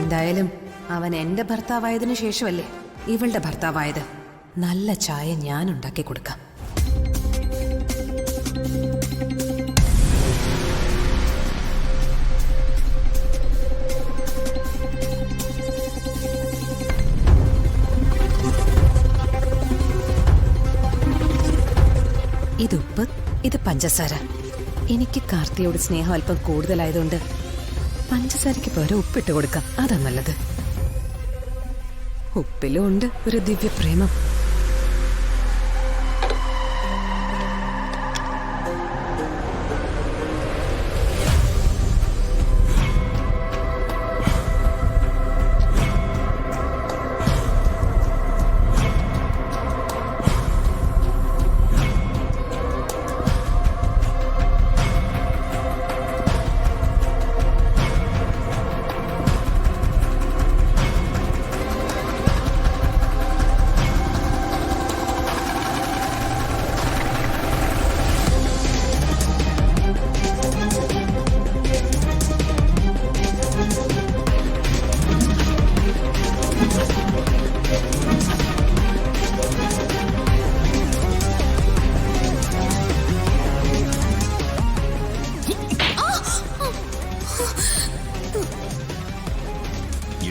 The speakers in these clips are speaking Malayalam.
എന്തായാലും അവൻ എന്റെ ഭർത്താവായതിനു ശേഷമല്ലേ ഇവളുടെ ഭർത്താവായത്. നല്ല ചായ ഞാൻ ഉണ്ടാക്കി കൊടുക്കാം. ഇത് ഉപ്പ്, ഇത് പഞ്ചസാര. എനിക്ക് കാർത്തിയോട് സ്നേഹം അല്പം കൂടുതലായതുകൊണ്ട് പഞ്ചസാരയ്ക്ക് പകരം ഉപ്പിട്ട് കൊടുക്കാം. അതാ നല്ലത്. ഉപ്പിലും ഉണ്ട് ഒരു ദിവ്യപ്രേമം.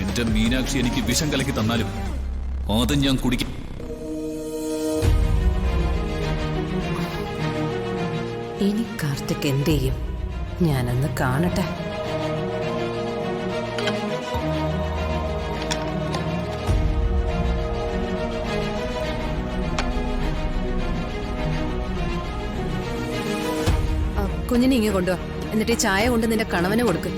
എന്റെ മീനാക്ഷി എനിക്ക് വിഷം കലക്കി തന്നാലും അത് ഞാൻ കുടിക്കും. ഇനി കാർത്തിക് എന്ത് ചെയ്യും? ഞാനൊന്ന് കാണട്ടെ. കുഞ്ഞിനെ ഇങ്ങ് കൊണ്ടുവാ. എന്നിട്ട് ഈ ചായ കൊണ്ട് നിന്റെ കണവന് കൊടുക്കും.